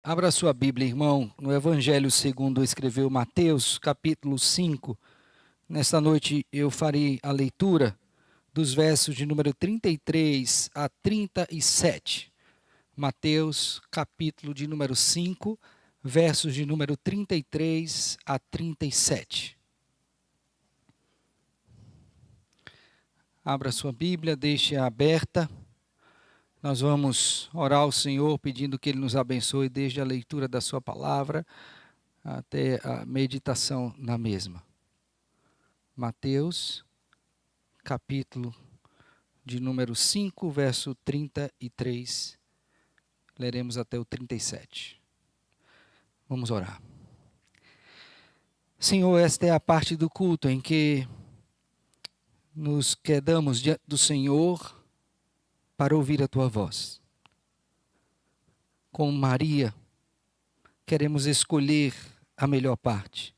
Abra sua Bíblia, irmão, no Evangelho segundo escreveu Mateus, capítulo 5. Nesta noite eu farei a leitura dos versos de número 33 a 37. Mateus, capítulo de número 5, versos de número 33 a 37. Abra sua Bíblia, deixe-a aberta. Nós vamos orar ao Senhor pedindo que Ele nos abençoe desde a leitura da sua palavra até a meditação na mesma. Mateus, capítulo de número 5, verso 33. Leremos até o 37. Vamos orar. Senhor, esta é a parte do culto em que nos quedamos diante do Senhor para ouvir a Tua voz. Como Maria, queremos escolher a melhor parte.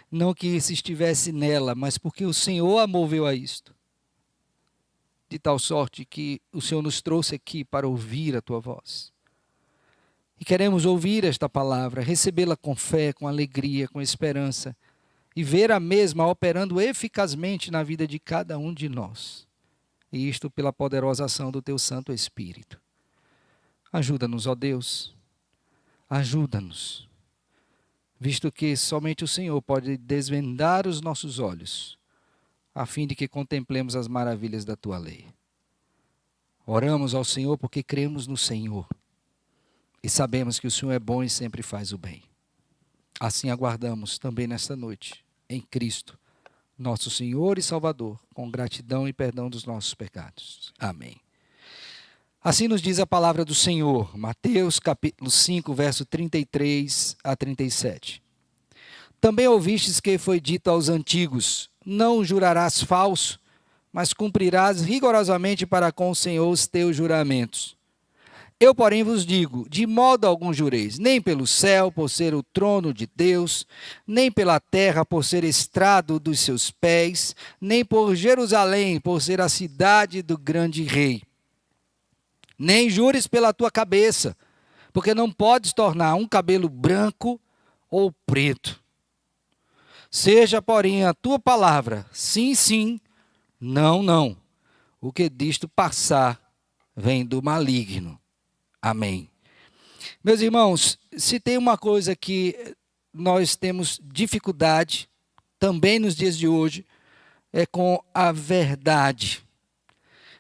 Não que isso estivesse nela, mas porque o Senhor a moveu a isto. De tal sorte que o Senhor nos trouxe aqui para ouvir a Tua voz. E queremos ouvir esta palavra, recebê-la com fé, com alegria, com esperança, e ver a mesma operando eficazmente na vida de cada um de nós. E isto pela poderosa ação do Teu Santo Espírito. Ajuda-nos, ó Deus, ajuda-nos, visto que somente o Senhor pode desvendar os nossos olhos, a fim de que contemplemos as maravilhas da Tua lei. Oramos ao Senhor porque cremos no Senhor e sabemos que o Senhor é bom e sempre faz o bem. Assim aguardamos também nesta noite, em Cristo, nosso Senhor e Salvador, com gratidão e perdão dos nossos pecados. Amém. Assim nos diz a palavra do Senhor, Mateus capítulo 5, verso 33 a 37. Também ouvistes que foi dito aos antigos: não jurarás falso, mas cumprirás rigorosamente para com o Senhor os teus juramentos. Eu, porém, vos digo, de modo algum jureis, nem pelo céu, por ser o trono de Deus, nem pela terra, por ser estrado dos seus pés, nem por Jerusalém, por ser a cidade do grande rei. Nem jures pela tua cabeça, porque não podes tornar um cabelo branco ou preto. Seja, porém, a tua palavra, sim, sim, não, não. O que disto passar vem do maligno. Amém. Meus irmãos, se tem uma coisa que nós temos dificuldade, também nos dias de hoje, é com a verdade.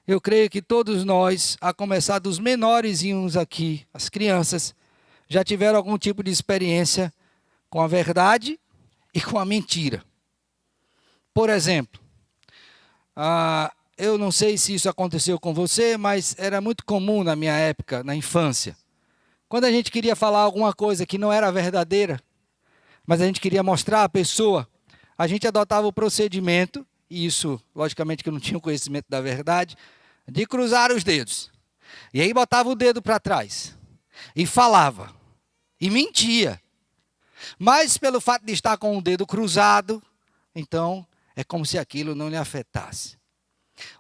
Eu creio que todos nós, a começar dos menorzinhos aqui, as crianças, já tiveram algum tipo de experiência com a verdade e com a mentira. Por exemplo, eu não sei se isso aconteceu com você, mas era muito comum na minha época, na infância. Quando a gente queria falar alguma coisa que não era verdadeira, mas a gente queria mostrar à pessoa, a gente adotava o procedimento, e isso, logicamente que eu não tinha conhecimento da verdade, de cruzar os dedos. E aí botava o dedo para trás, e falava, e mentia. Mas pelo fato de estar com o dedo cruzado, então é como se aquilo não lhe afetasse.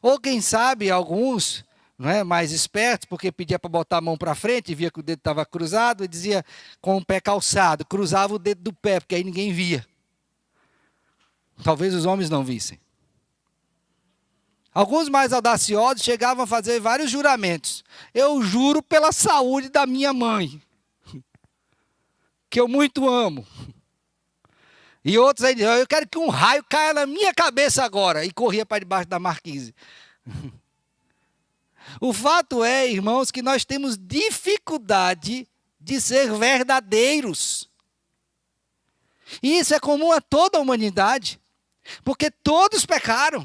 Ou quem sabe alguns, não é, mais espertos, porque pedia para botar a mão para frente e via que o dedo estava cruzado, e dizia com o pé calçado, cruzava o dedo do pé, porque aí ninguém via. Talvez os homens não vissem. Alguns mais audaciosos chegavam a fazer vários juramentos. Eu juro pela saúde da minha mãe, que eu muito amo. E outros aí diziam, eu quero que um raio caia na minha cabeça agora. E corria para debaixo da marquise. O fato é, irmãos, que nós temos dificuldade de ser verdadeiros. E isso é comum a toda a humanidade. Porque todos pecaram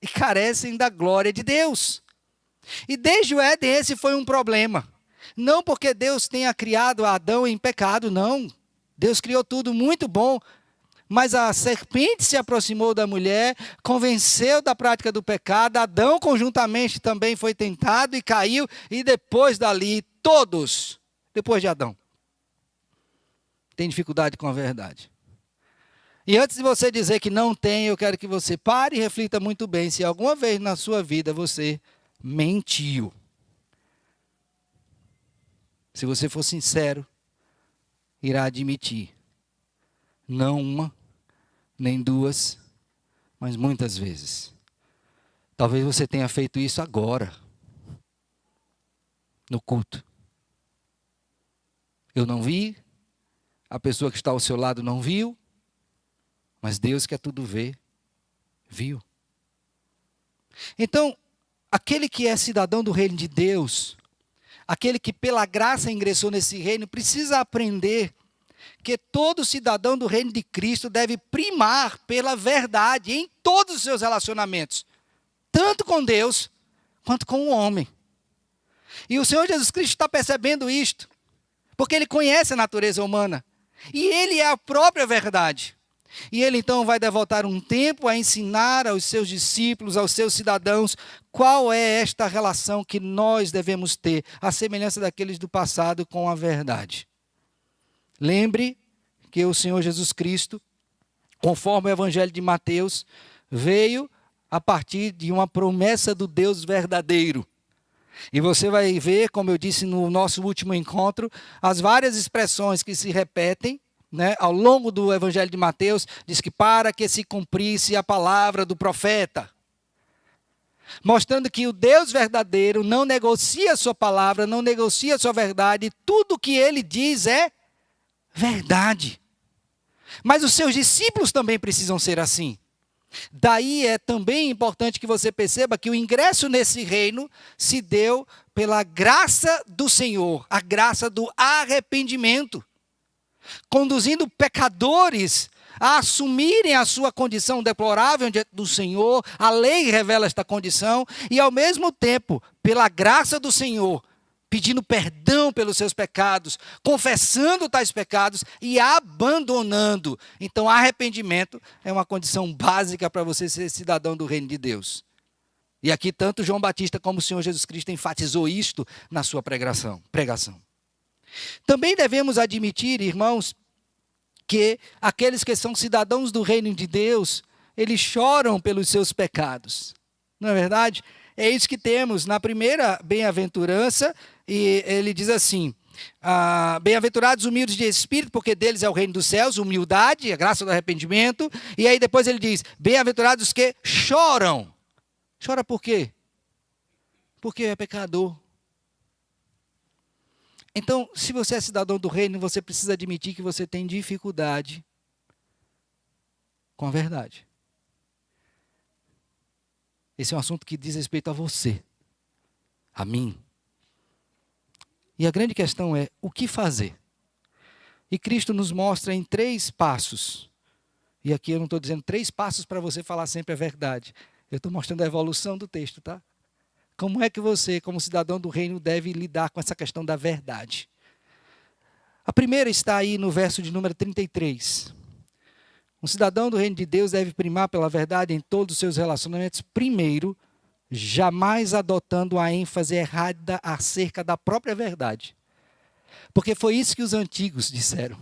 e carecem da glória de Deus. E desde o Éden esse foi um problema. Não porque Deus tenha criado Adão em pecado, não. Deus criou tudo muito bom. Mas a serpente se aproximou da mulher, convenceu da prática do pecado, Adão conjuntamente também foi tentado e caiu, e depois dali, todos, depois de Adão, têm dificuldade com a verdade. E antes de você dizer que não tem, eu quero que você pare e reflita muito bem se alguma vez na sua vida você mentiu. Se você for sincero, irá admitir. Não uma, nem duas, mas muitas vezes. Talvez você tenha feito isso agora, no culto. Eu não vi, a pessoa que está ao seu lado não viu, mas Deus que é tudo vê, viu. Então, aquele que é cidadão do reino de Deus, aquele que pela graça ingressou nesse reino, precisa aprender que todo cidadão do reino de Cristo deve primar pela verdade em todos os seus relacionamentos, tanto com Deus quanto com o homem. E o Senhor Jesus Cristo está percebendo isto, porque Ele conhece a natureza humana, e Ele é a própria verdade. E Ele então vai devotar um tempo a ensinar aos seus discípulos, aos seus cidadãos, qual é esta relação que nós devemos ter, a semelhança daqueles do passado com a verdade. Lembre que o Senhor Jesus Cristo, conforme o Evangelho de Mateus, veio a partir de uma promessa do Deus verdadeiro. E você vai ver, como eu disse no nosso último encontro, as várias expressões que se repetem, né, ao longo do Evangelho de Mateus, diz que para que se cumprisse a palavra do profeta. Mostrando que o Deus verdadeiro não negocia a sua palavra, não negocia a sua verdade, tudo o que ele diz é verdade. Mas os seus discípulos também precisam ser assim. Daí é também importante que você perceba que o ingresso nesse reino se deu pela graça do Senhor, a graça do arrependimento, conduzindo pecadores a assumirem a sua condição deplorável diante do Senhor. A lei revela esta condição e, ao mesmo tempo, pela graça do Senhor, pedindo perdão pelos seus pecados, confessando tais pecados e abandonando. Então, arrependimento é uma condição básica para você ser cidadão do reino de Deus. E aqui, tanto João Batista como o Senhor Jesus Cristo enfatizou isto na sua pregação. Também devemos admitir, irmãos, que aqueles que são cidadãos do reino de Deus, eles choram pelos seus pecados. Não é verdade? É isso que temos na primeira bem-aventurança, e ele diz assim, bem-aventurados humildes de espírito, porque deles é o reino dos céus, humildade, a graça do arrependimento. E aí depois ele diz, bem-aventurados que choram. Chora por quê? Porque é pecador. Então, se você é cidadão do reino, você precisa admitir que você tem dificuldade com a verdade. Esse é um assunto que diz respeito a você, a mim. E a grande questão é, o que fazer? E Cristo nos mostra em 3 passos. E aqui eu não estou dizendo 3 passos para você falar sempre a verdade. Eu estou mostrando a evolução do texto, tá? Como é que você, como cidadão do reino, deve lidar com essa questão da verdade? A primeira está aí no verso de número 33. Um cidadão do reino de Deus deve primar pela verdade em todos os seus relacionamentos, primeiro, jamais adotando a ênfase errada acerca da própria verdade. Porque foi isso que os antigos disseram.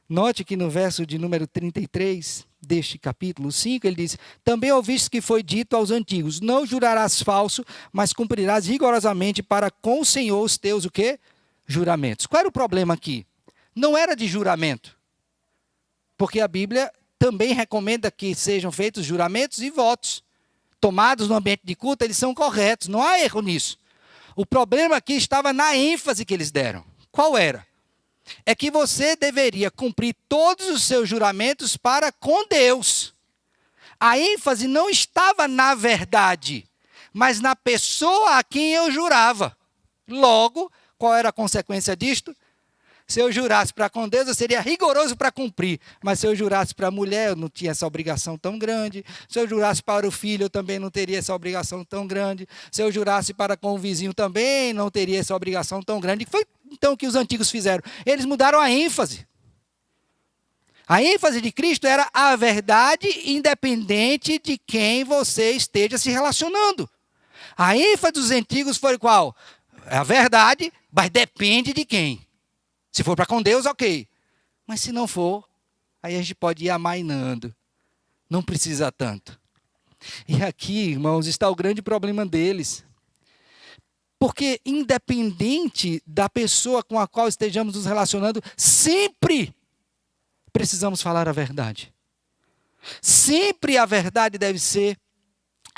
Note que no verso de número 33, deste capítulo 5, ele diz, também ouviste que foi dito aos antigos, não jurarás falso, mas cumprirás rigorosamente para com o Senhor os teus, o quê? Juramentos. Qual era o problema aqui? Não era de juramento. Porque a Bíblia também recomenda que sejam feitos juramentos e votos. Tomados no ambiente de culto, eles são corretos, não há erro nisso. O problema aqui estava na ênfase que eles deram. Qual era? É que você deveria cumprir todos os seus juramentos para com Deus. A ênfase não estava na verdade, mas na pessoa a quem eu jurava. Logo, qual era a consequência disto? Se eu jurasse para com Deus, eu seria rigoroso para cumprir. Mas se eu jurasse para a mulher, eu não tinha essa obrigação tão grande. Se eu jurasse para o filho, eu também não teria essa obrigação tão grande. Se eu jurasse para com o vizinho, também não teria essa obrigação tão grande. Foi então que os antigos fizeram. Eles mudaram a ênfase. A ênfase de Cristo era a verdade independente de quem você esteja se relacionando. A ênfase dos antigos foi qual? A verdade, mas depende de quem. Se for para com Deus, ok. Mas se não for, aí a gente pode ir amainando. Não precisa tanto. E aqui, irmãos, está o grande problema deles. Porque independente da pessoa com a qual estejamos nos relacionando, sempre precisamos falar a verdade. Sempre a verdade deve ser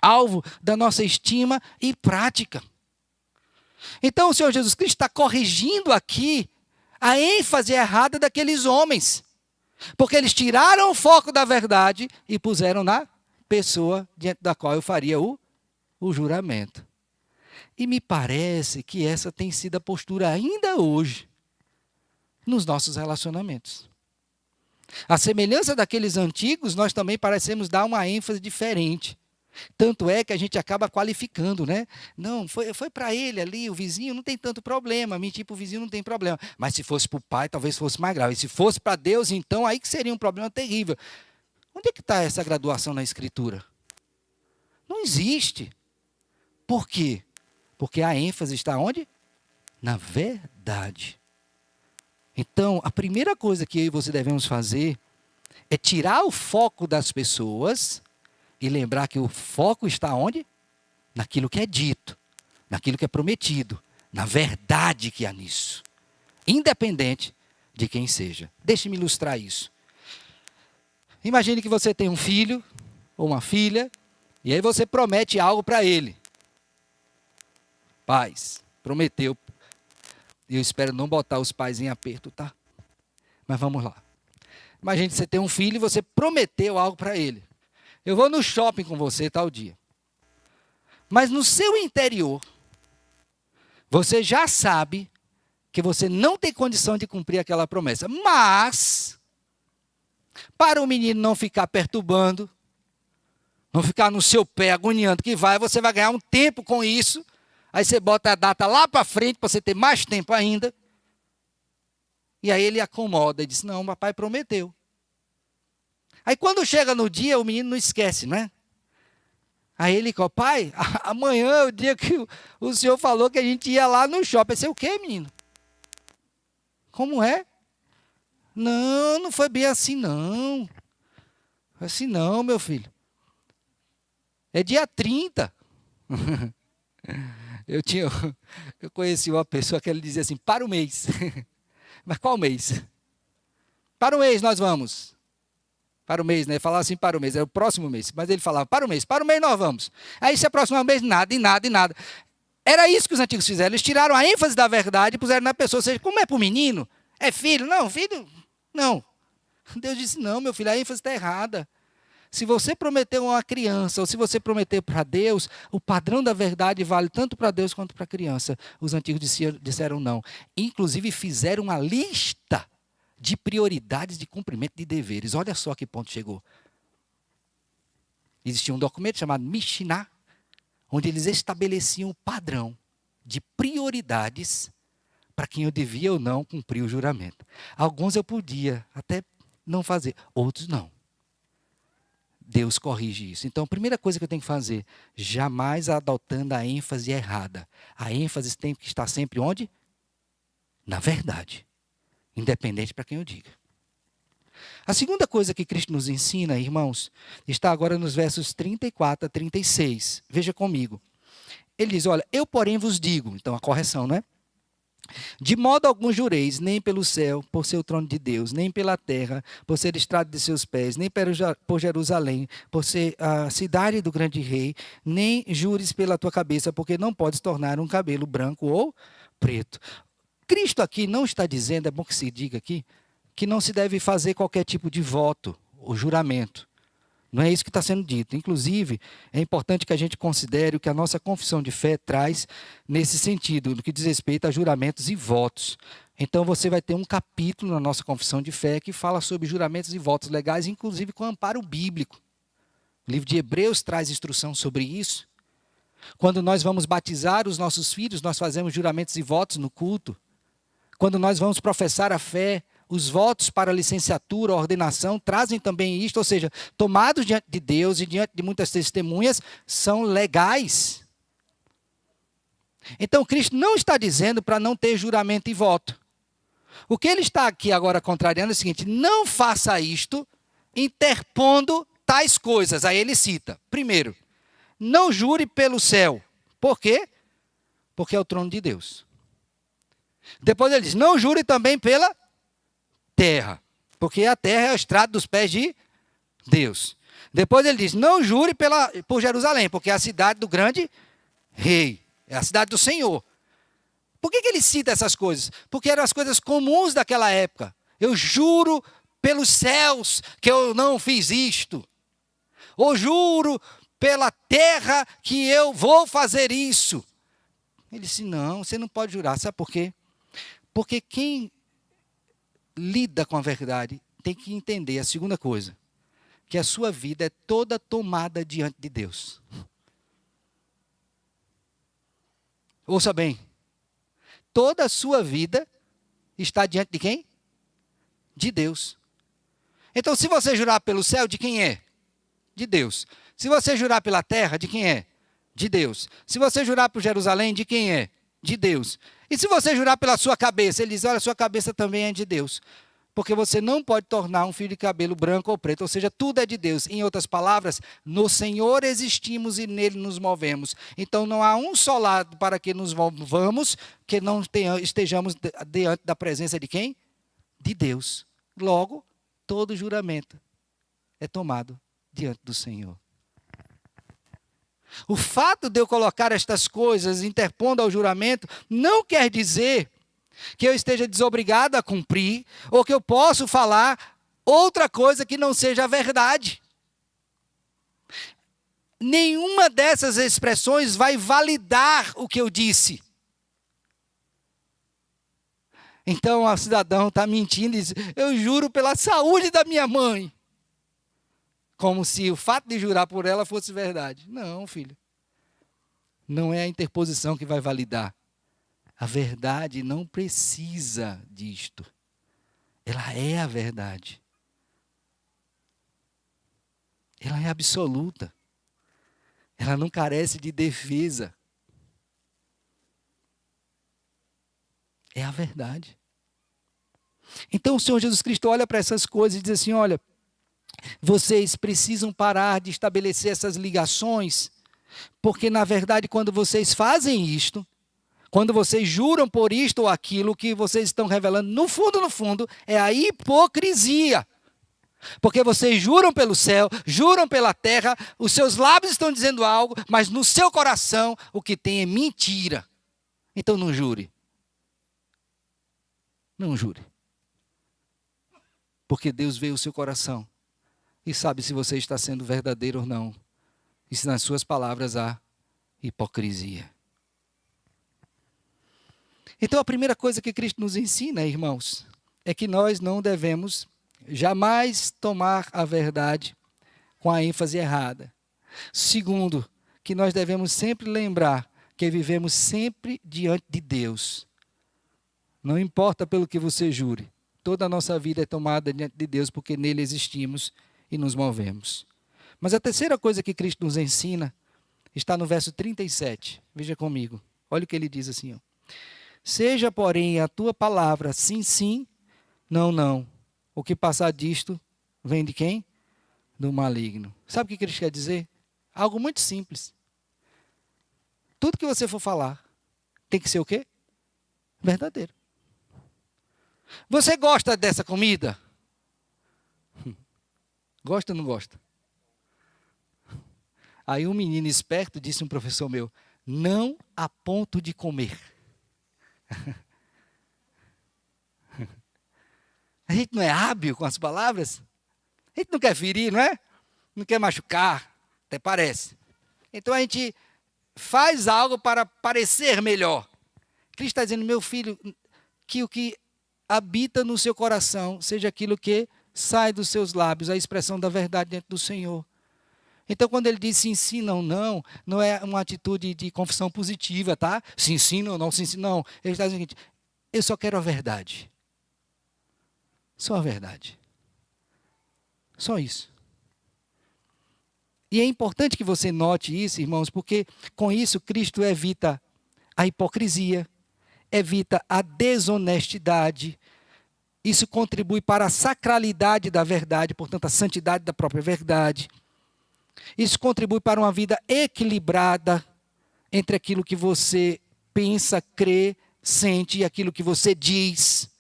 alvo da nossa estima e prática. Então o Senhor Jesus Cristo está corrigindo aqui a ênfase errada daqueles homens. Porque eles tiraram o foco da verdade e puseram na pessoa diante da qual eu faria o juramento. E me parece que essa tem sido a postura ainda hoje nos nossos relacionamentos. A semelhança daqueles antigos, nós também parecemos dar uma ênfase diferente. Tanto é que a gente acaba qualificando, né? Não, foi para ele ali, o vizinho não tem tanto problema, mentir para o vizinho não tem problema. Mas se fosse para o pai, talvez fosse mais grave. E se fosse para Deus, então aí que seria um problema terrível. Onde é que está essa graduação na Escritura? Não existe. Por quê? Porque a ênfase está onde? Na verdade. Então, a primeira coisa que eu e você devemos fazer é tirar o foco das pessoas e lembrar que o foco está onde? Naquilo que é dito, naquilo que é prometido, na verdade que há nisso. Independente de quem seja. Deixe-me ilustrar isso. Imagine que você tem um filho ou uma filha, e aí você promete algo para ele. Pais, prometeu. E eu espero não botar os pais em aperto, tá? Mas vamos lá. Imagine que você tem um filho e você prometeu algo para ele. Eu vou no shopping com você tal dia. Mas no seu interior, você já sabe que você não tem condição de cumprir aquela promessa. Mas, para o menino não ficar perturbando, não ficar no seu pé agoniando que você vai ganhar um tempo com isso. Aí você bota a data lá para frente para você ter mais tempo ainda. E aí ele acomoda e diz, não, o papai prometeu. Aí quando chega no dia, o menino não esquece, não é? Aí ele fala, pai, amanhã é o dia que o senhor falou que a gente ia lá no shopping. Eu disse, o quê, menino? Como é? Não, não foi bem assim, não. Assim não, meu filho. É dia 30. Eu conheci uma pessoa que ele dizia assim, para o mês. Mas qual mês? Para o mês nós vamos. Para o mês, né? Falava assim, para o mês, era o próximo mês. Mas ele falava, para o mês nós vamos. Aí se aproximava o mês, nada, e nada, e nada. Era isso que os antigos fizeram. Eles tiraram a ênfase da verdade e puseram na pessoa. Ou seja, como é para o menino? É filho? Não, filho, não. Deus disse, não, meu filho, a ênfase está errada. Se você prometeu a uma criança, ou se você prometeu para Deus, o padrão da verdade vale tanto para Deus quanto para a criança. Os antigos disseram não. Inclusive fizeram uma lista de prioridades de cumprimento de deveres. Olha só a que ponto chegou. Existia um documento chamado Mishnah, onde eles estabeleciam o padrão de prioridades para quem eu devia ou não cumprir o juramento. Alguns eu podia até não fazer, outros não. Deus corrige isso. Então, a primeira coisa que eu tenho que fazer, jamais adotando a ênfase errada. A ênfase tem que estar sempre onde? Na verdade. Independente para quem eu diga. A segunda coisa que Cristo nos ensina, irmãos, está agora nos versos 34 a 36. Veja comigo. Ele diz, olha, eu porém vos digo, então a correção, não é? De modo algum jureis, nem pelo céu, por ser o trono de Deus, nem pela terra, por ser estrado de seus pés, nem por Jerusalém, por ser a cidade do grande rei, nem jures pela tua cabeça, porque não podes tornar um cabelo branco ou preto. Cristo aqui não está dizendo, é bom que se diga aqui, que não se deve fazer qualquer tipo de voto ou juramento. Não é isso que está sendo dito. Inclusive, é importante que a gente considere o que a nossa confissão de fé traz nesse sentido, no que diz respeito a juramentos e votos. Então, você vai ter um capítulo na nossa confissão de fé que fala sobre juramentos e votos legais, inclusive com amparo bíblico. O livro de Hebreus traz instrução sobre isso. Quando nós vamos batizar os nossos filhos, nós fazemos juramentos e votos no culto. Quando nós vamos professar a fé, os votos para a licenciatura, a ordenação, trazem também isto, ou seja, tomados diante de Deus e diante de muitas testemunhas, são legais. Então, Cristo não está dizendo para não ter juramento e voto. O que ele está aqui agora contrariando é o seguinte, não faça isto interpondo tais coisas. Aí ele cita, primeiro, não jure pelo céu. Por quê? porque é o trono de Deus. Depois ele diz, não jure também pela terra, porque a terra é o estrado dos pés de Deus. Depois ele diz, não jure por Jerusalém, porque é a cidade do grande rei, é a cidade do Senhor. Por que ele cita essas coisas? Porque eram as coisas comuns daquela época. Eu juro pelos céus que eu não fiz isto. Ou juro pela terra que eu vou fazer isso. Ele disse, não, você não pode jurar. Sabe por quê? Porque quem lida com a verdade tem que entender a segunda coisa, que a sua vida é toda tomada diante de Deus. Ouça bem, toda a sua vida está diante de quem? De Deus. Então, se você jurar pelo céu, de quem é? De Deus. Se você jurar pela terra, de quem é? De Deus. Se você jurar por Jerusalém, de quem é? De Deus. E se você jurar pela sua cabeça, ele diz, olha, sua cabeça também é de Deus. Porque você não pode tornar um fio de cabelo branco ou preto, ou seja, tudo é de Deus. Em outras palavras, no Senhor existimos e nele nos movemos. Então não há um só lado para que nos movamos, que não estejamos diante da presença de quem? De Deus. Logo, todo juramento é tomado diante do Senhor. O fato de eu colocar estas coisas interpondo ao juramento não quer dizer que eu esteja desobrigado a cumprir ou que eu posso falar outra coisa que não seja a verdade. Nenhuma dessas expressões vai validar o que eu disse. Então o cidadão está mentindo e diz, eu juro pela saúde da minha mãe. Como se o fato de jurar por ela fosse verdade. Não, filho. Não é a interposição que vai validar. A verdade não precisa disto. Ela é a verdade. Ela é absoluta. Ela não carece de defesa. É a verdade. Então o Senhor Jesus Cristo olha para essas coisas e diz assim, olha, vocês precisam parar de estabelecer essas ligações, porque na verdade quando vocês fazem isto, quando vocês juram por isto ou aquilo, o que vocês estão revelando, no fundo, é a hipocrisia. Porque vocês juram pelo céu, juram pela terra, os seus lábios estão dizendo algo, mas no seu coração o que tem é mentira. Então não jure. Não jure. Porque Deus vê o seu coração e sabe se você está sendo verdadeiro ou não. E se nas suas palavras há hipocrisia. Então a primeira coisa que Cristo nos ensina, irmãos, é que nós não devemos jamais tomar a verdade com a ênfase errada. Segundo, que nós devemos sempre lembrar que vivemos sempre diante de Deus. Não importa pelo que você jure, toda a nossa vida é tomada diante de Deus, porque nele existimos e nos movemos. Mas a terceira coisa que Cristo nos ensina está no verso 37. Veja comigo. Olha o que ele diz assim, ó. Seja, porém, a tua palavra sim, sim, não, não. O que passar disto vem de quem? Do maligno. Sabe o que Cristo quer dizer? Algo muito simples. Tudo que você for falar tem que ser o quê? Verdadeiro. Você gosta dessa comida? Gosta ou não gosta? Aí um menino esperto disse a um professor meu, não a ponto de comer. A gente não é hábil com as palavras? A gente não quer ferir, não é? Não quer machucar, até parece. Então a gente faz algo para parecer melhor. Cristo está dizendo, meu filho, que o que habita no seu coração seja aquilo que sai dos seus lábios, a expressão da verdade dentro do Senhor. Então, quando ele diz sim, sim, não, não, não é uma atitude de confissão positiva, tá? Sim, sim, não, não, sim, sim, não. Ele está dizendo o seguinte, eu só quero a verdade. Só a verdade. Só isso. E é importante que você note isso, irmãos, porque com isso Cristo evita a hipocrisia, evita a desonestidade. Isso contribui para a sacralidade da verdade, portanto, a santidade da própria verdade. Isso contribui para uma vida equilibrada entre aquilo que você pensa, crê, sente aquilo que você diz,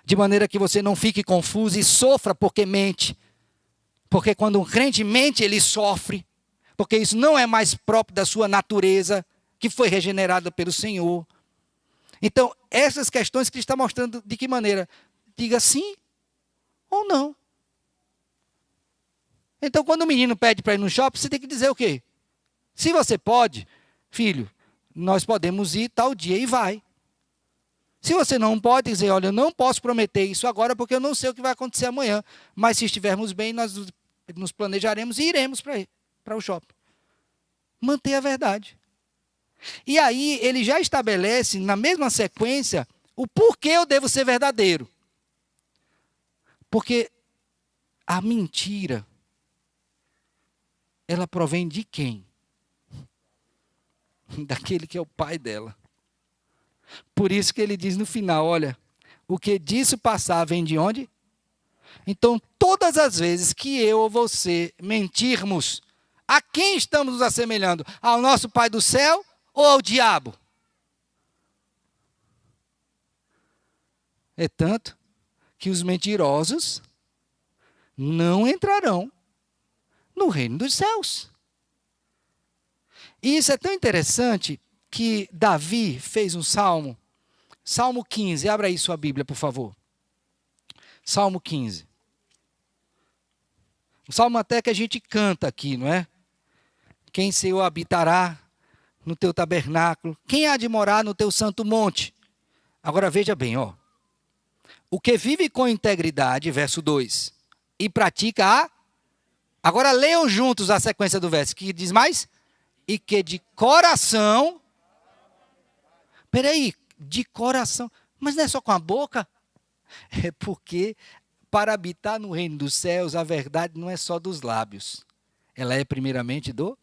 de maneira que você não fique confuso e sofra porque mente. Porque quando um crente mente, ele sofre, porque isso não é mais próprio da sua natureza, que foi regenerada pelo Senhor. Então, essas questões que ele está mostrando, de que maneira? Diga sim ou não. Então, quando o menino pede para ir no shopping, você tem que dizer o quê? Se você pode, filho, nós podemos ir tal dia e vai. Se você não pode dizer, olha, eu não posso prometer isso agora porque eu não sei o que vai acontecer amanhã. Mas se estivermos bem, nós nos planejaremos e iremos para o shopping. Manter a verdade. E aí ele já estabelece, na mesma sequência, o porquê eu devo ser verdadeiro. Porque a mentira, ela provém de quem? Daquele que é o pai dela. Por isso que ele diz no final, olha, o que disso passar vem de onde? Então, todas as vezes que eu ou você mentirmos, a quem estamos nos assemelhando? Ao nosso Pai do céu ou ao diabo? É tanto que os mentirosos não entrarão no reino dos céus. E isso é tão interessante que Davi fez um salmo, Salmo 15, abra aí sua Bíblia, por favor. Salmo 15. Um salmo até que a gente canta aqui, não é? Quem, Senhor, habitará no teu tabernáculo? Quem há de morar no teu santo monte? Agora veja bem, ó. O que vive com integridade, verso 2, e pratica a... Agora leiam juntos a sequência do verso, que diz mais? E que de coração... Peraí, de coração... Mas não é só com a boca? É porque para habitar no reino dos céus, a verdade não é só dos lábios. Ela é primeiramente do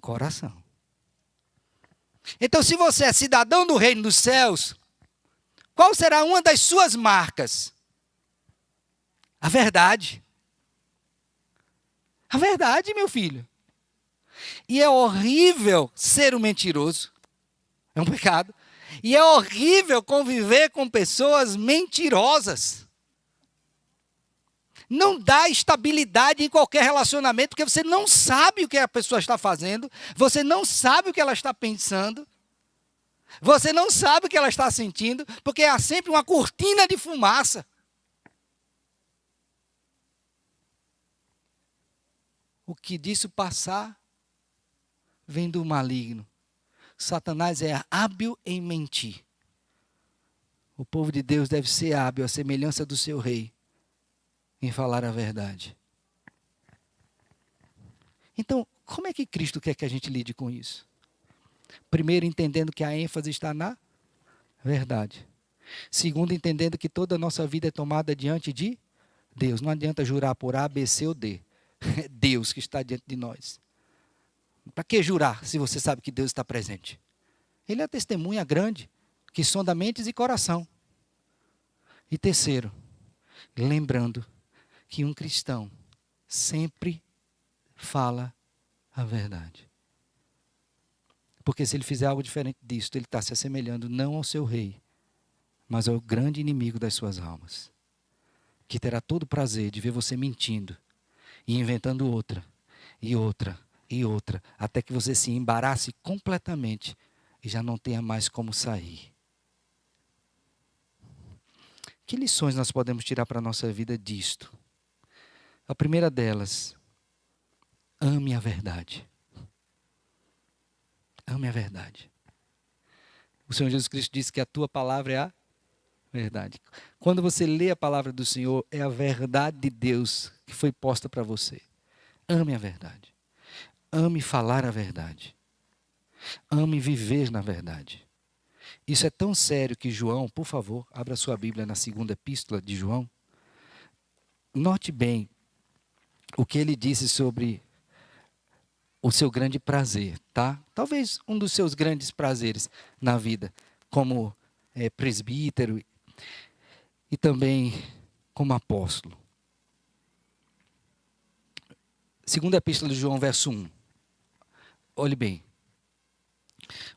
coração. Então, se você é cidadão do reino dos céus, qual será uma das suas marcas? A verdade. A verdade, meu filho. E é horrível ser um mentiroso. É um pecado. E é horrível conviver com pessoas mentirosas. Não dá estabilidade em qualquer relacionamento, porque você não sabe o que a pessoa está fazendo, você não sabe o que ela está pensando, você não sabe o que ela está sentindo, porque há sempre uma cortina de fumaça. O que disso passar vem do maligno. Satanás é hábil em mentir. O povo de Deus deve ser hábil, à semelhança do seu rei, em falar a verdade. Então, como é que Cristo quer que a gente lide com isso? Primeiro, entendendo que a ênfase está na verdade. Segundo, entendendo que toda a nossa vida é tomada diante de Deus. Não adianta jurar por A, B, C ou D. É Deus que está diante de nós. Para que jurar se você sabe que Deus está presente? Ele é a testemunha grande, que sonda mentes e coração. E terceiro, lembrando que um cristão sempre fala a verdade. Porque se ele fizer algo diferente disso, ele está se assemelhando não ao seu rei, mas ao grande inimigo das suas almas, que terá todo o prazer de ver você mentindo e inventando outra, e outra, e outra, até que você se embarace completamente e já não tenha mais como sair. Que lições nós podemos tirar para a nossa vida disto? A primeira delas, ame a verdade. Ame a verdade. O Senhor Jesus Cristo disse que a tua palavra é a verdade. Quando você lê a palavra do Senhor, é a verdade de Deus que foi posta para você. Ame a verdade. Ame falar a verdade. Ame viver na verdade. Isso é tão sério que João, por favor, abra sua Bíblia na segunda epístola de João. Note bem o que ele disse sobre o seu grande prazer, tá? Talvez um dos seus grandes prazeres na vida, como presbítero e também como apóstolo. Segunda epístola de João, verso 1. Olhe bem.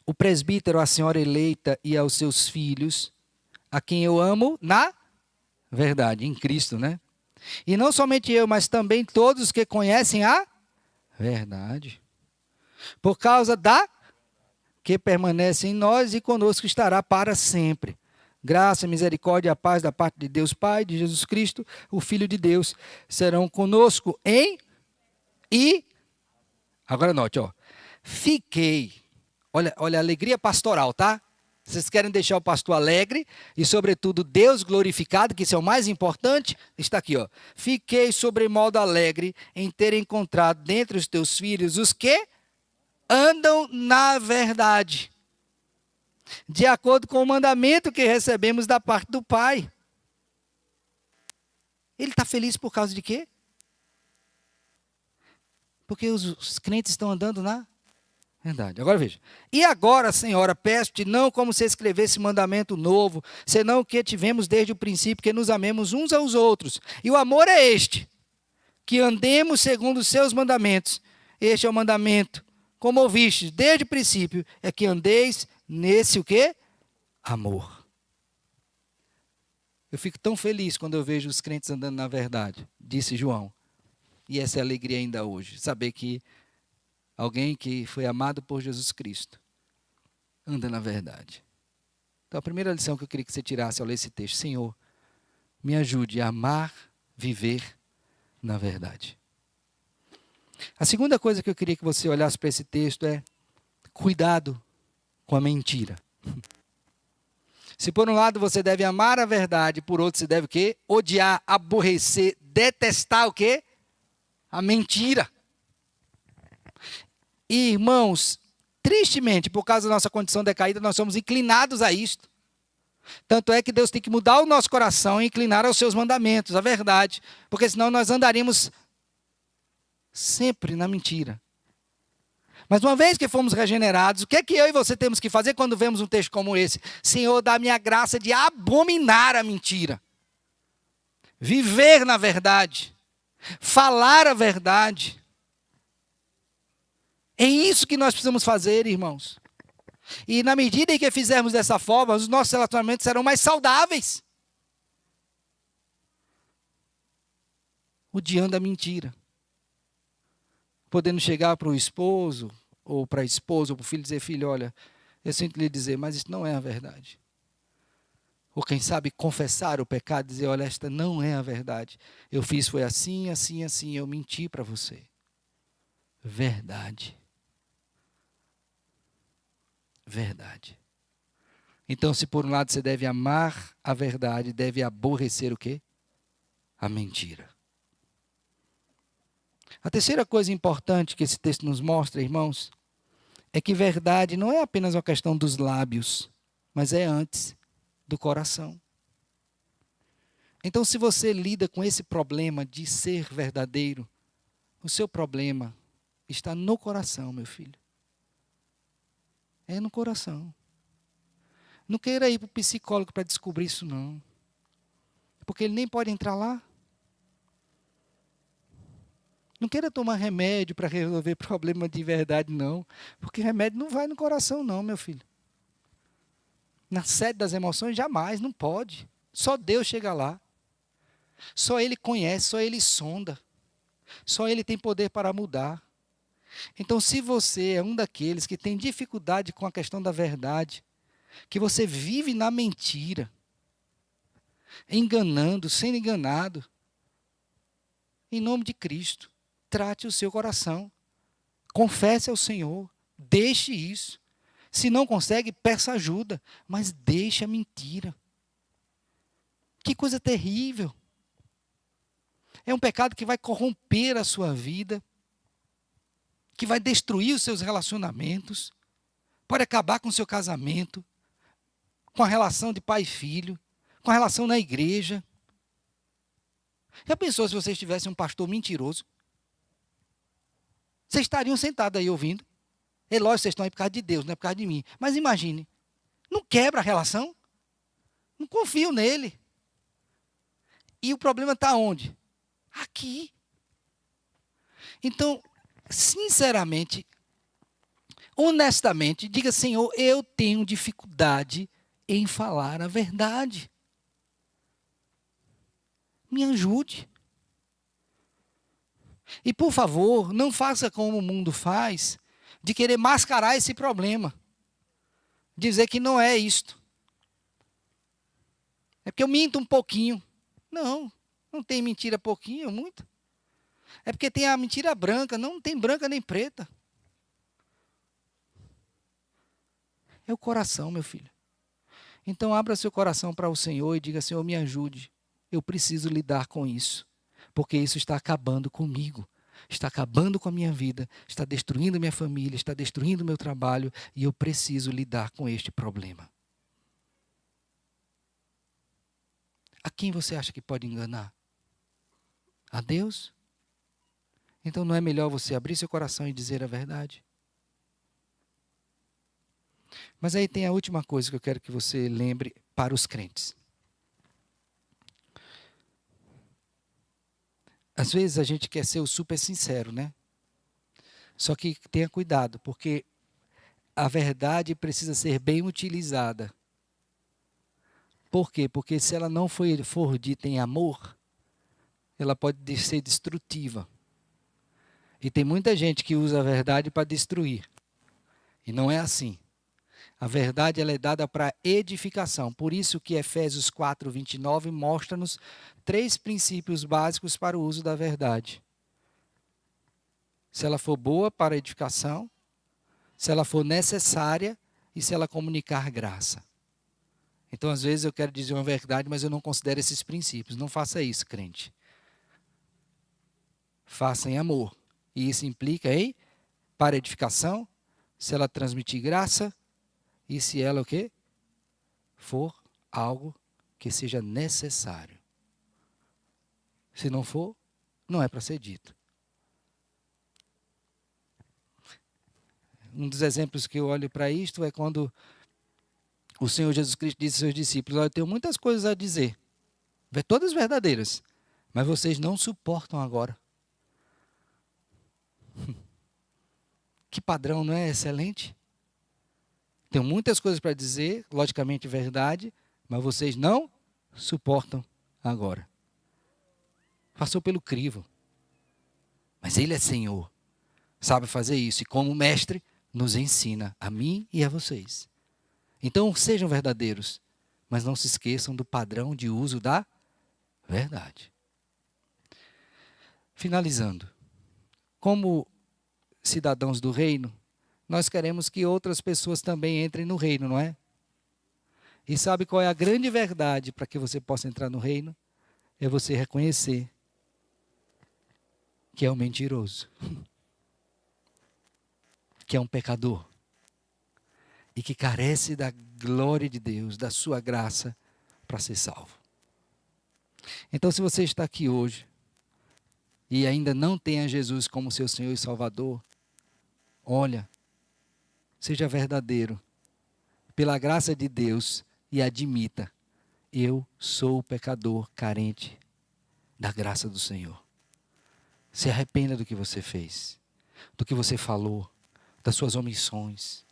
o presbítero, a senhora eleita e aos seus filhos, a quem eu amo na verdade, em Cristo, né? E não somente eu, mas também todos os que conhecem a verdade. Por causa da que permanece em nós e conosco estará para sempre. Graça, misericórdia e a paz da parte de Deus Pai, de Jesus Cristo, o Filho de Deus, serão conosco em e... Agora note, ó. Fiquei. Olha a alegria pastoral, tá? Vocês querem deixar o pastor alegre e, sobretudo, Deus glorificado, que isso é o mais importante, está aqui, ó. Fiquei sobremodo alegre em ter encontrado dentre os teus filhos os que andam na verdade, de acordo com o mandamento que recebemos da parte do Pai. Ele está feliz por causa de quê? Porque os crentes estão andando na verdade. Agora veja. E agora, Senhora, peço-te, não como se escrevesse mandamento novo, senão o que tivemos desde o princípio, que nos amemos uns aos outros. E o amor é este, que andemos segundo os seus mandamentos. Este é o mandamento, como ouvistes desde o princípio, é que andeis nesse o quê? Amor. Eu fico tão feliz quando eu vejo os crentes andando na verdade, disse João. E essa é a alegria ainda hoje, saber que alguém que foi amado por Jesus Cristo anda na verdade. Então a primeira lição que eu queria que você tirasse ao ler esse texto: Senhor, me ajude a amar, viver na verdade. A segunda coisa que eu queria que você olhasse para esse texto é cuidado com a mentira. Se por um lado você deve amar a verdade, por outro você deve o quê? Odiar, aborrecer, detestar o quê? A mentira. E, irmãos, tristemente, por causa da nossa condição decaída, nós somos inclinados a isto. Tanto é que Deus tem que mudar o nosso coração e inclinar aos seus mandamentos, a verdade. Porque senão nós andaríamos sempre na mentira. Mas uma vez que fomos regenerados, o que é que eu e você temos que fazer quando vemos um texto como esse? Senhor, dá-me a graça de abominar a mentira. Viver na verdade. Falar a verdade. É isso que nós precisamos fazer, irmãos. E na medida em que fizermos dessa forma, os nossos relacionamentos serão mais saudáveis. Odiando a mentira. Podendo chegar para o esposo, ou para a esposa, ou para o filho, dizer: filho, olha, eu sinto lhe dizer, mas isso não é a verdade. Ou quem sabe confessar o pecado, dizer: olha, esta não é a verdade. Eu fiz, foi assim, assim, assim, eu menti para você. Verdade. Verdade. Então, se por um lado você deve amar a verdade, deve aborrecer o quê? A mentira. A terceira coisa importante que esse texto nos mostra, irmãos, é que verdade não é apenas uma questão dos lábios, mas é antes do coração. Então, se você lida com esse problema de ser verdadeiro, o seu problema está no coração, meu filho. É no coração. Não queira ir para o psicólogo para descobrir isso, não. Porque ele nem pode entrar lá. Não queira tomar remédio para resolver problema de verdade, não. Porque remédio não vai no coração, não, meu filho. Na sede das emoções, jamais, não pode. Só Deus chega lá. Só Ele conhece, só Ele sonda. Só Ele tem poder para mudar. Então, se você é um daqueles que tem dificuldade com a questão da verdade, que você vive na mentira, enganando, sendo enganado, em nome de Cristo, trate o seu coração. Confesse ao Senhor. Deixe isso. Se não consegue, peça ajuda. Mas deixe a mentira. Que coisa terrível. É um pecado que vai corromper a sua vida, que vai destruir os seus relacionamentos, pode acabar com o seu casamento, com a relação de pai e filho, com a relação na igreja. Já pensou se vocês tivessem um pastor mentiroso? Vocês estariam sentados aí ouvindo. É lógico, vocês estão aí por causa de Deus, não é por causa de mim. Mas imagine, não quebra a relação? Não confio nele. E o problema está onde? Aqui. Então, sinceramente, honestamente, diga: Senhor, eu tenho dificuldade em falar a verdade. Me ajude. E, por favor, não faça como o mundo faz, de querer mascarar esse problema. Dizer que não é isto. É porque eu minto um pouquinho. Não, não tem mentira pouquinho, muito. É porque tem a mentira branca, não tem branca nem preta. É o coração, meu filho. Então abra seu coração para o Senhor e diga: Senhor, me ajude. Eu preciso lidar com isso. Porque isso está acabando comigo. Está acabando com a minha vida. Está destruindo minha família. Está destruindo meu trabalho. E eu preciso lidar com este problema. A quem você acha que pode enganar? A Deus? Então não é melhor você abrir seu coração e dizer a verdade? Mas aí tem a última coisa que eu quero que você lembre para os crentes. Às vezes a gente quer ser o super sincero, né? Só que tenha cuidado, porque a verdade precisa ser bem utilizada. Por quê? Porque se ela não for dita em amor, ela pode ser destrutiva. E tem muita gente que usa a verdade para destruir. E não é assim. A verdade ela é dada para edificação. Por isso que Efésios 4:29 mostra-nos 3 princípios básicos para o uso da verdade. Se ela for boa para edificação, se ela for necessária e se ela comunicar graça. Então, às vezes eu quero dizer uma verdade, mas eu não considero esses princípios. Não faça isso, crente. Faça em amor. E isso implica em para edificação, se ela transmitir graça e se ela o quê? For algo que seja necessário. Se não for, não é para ser dito. Um dos exemplos que eu olho para isto é quando o Senhor Jesus Cristo disse aos seus discípulos: olha, eu tenho muitas coisas a dizer, todas verdadeiras, mas vocês não suportam agora. Que padrão, não é excelente? Tenho muitas coisas para dizer, logicamente verdade, mas vocês não suportam agora. Passou pelo crivo. Mas Ele é Senhor. Sabe fazer isso. E como mestre, nos ensina a mim e a vocês. Então, sejam verdadeiros, mas não se esqueçam do padrão de uso da verdade. Finalizando. Como cidadãos do reino, nós queremos que outras pessoas também entrem no reino, não é? E sabe qual é a grande verdade para que você possa entrar no reino? É você reconhecer que é um mentiroso, que é um pecador e que carece da glória de Deus, da sua graça para ser salvo. Então, se você está aqui hoje e ainda não tem a Jesus como seu Senhor e Salvador, olha, seja verdadeiro, pela graça de Deus, e admita: eu sou pecador carente da graça do Senhor. Se arrependa do que você fez, do que você falou, das suas omissões.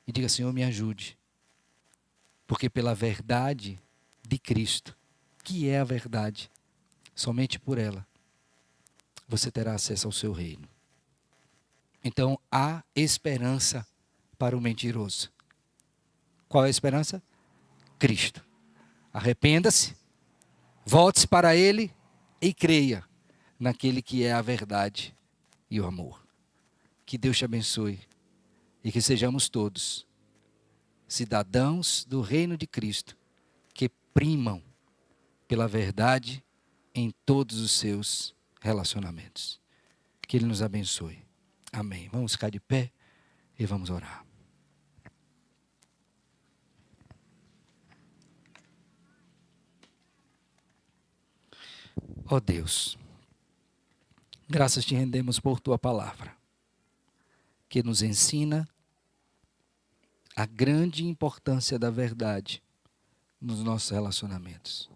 E diga: Senhor, me ajude. Porque pela verdade de Cristo, que é a verdade, somente por ela, você terá acesso ao seu reino. Então, há esperança para o mentiroso. Qual é a esperança? Cristo. Arrependa-se, volte-se para Ele e creia naquele que é a verdade e o amor. Que Deus te abençoe e que sejamos todos cidadãos do reino de Cristo, que primam pela verdade em todos os seus relacionamentos. Que Ele nos abençoe. Amém. Vamos ficar de pé e vamos orar. Ó Deus, graças te rendemos por tua palavra, que nos ensina a grande importância da verdade nos nossos relacionamentos.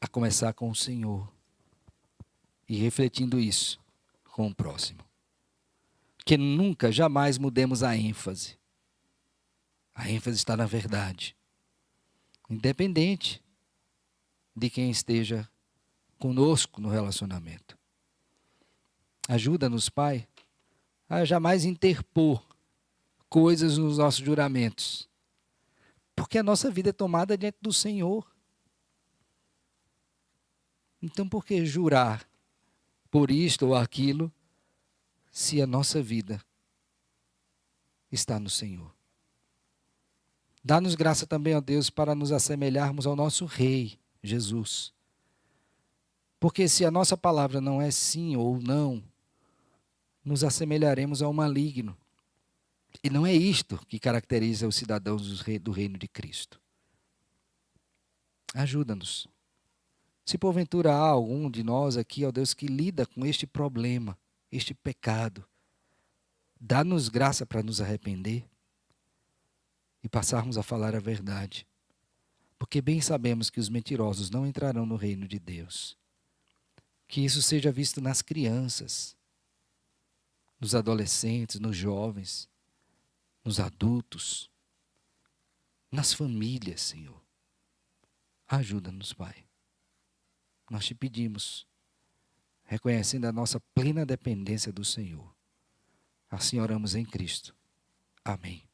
A começar com o Senhor e refletindo isso com o próximo. que nunca, jamais mudemos a ênfase. A ênfase está na verdade. Independente de quem esteja conosco no relacionamento. Ajuda-nos, Pai, a jamais interpor coisas nos nossos juramentos. Porque a nossa vida é tomada diante do Senhor. Então, por que jurar por isto ou aquilo, se a nossa vida está no Senhor? Dá-nos graça também, ó Deus, para nos assemelharmos ao nosso Rei, Jesus. Porque se a nossa palavra não é sim ou não, nos assemelharemos ao maligno. E não é isto que caracteriza os cidadãos do reino de Cristo. Ajuda-nos. Se porventura há algum de nós aqui, ó Deus, que lida com este problema, este pecado, dá-nos graça para nos arrepender e passarmos a falar a verdade. Porque bem sabemos que os mentirosos não entrarão no reino de Deus. Que isso seja visto nas crianças, nos adolescentes, nos jovens, nos adultos, nas famílias, Senhor. Ajuda-nos, Pai. Nós te pedimos, reconhecendo a nossa plena dependência do Senhor. Assim oramos em Cristo. Amém.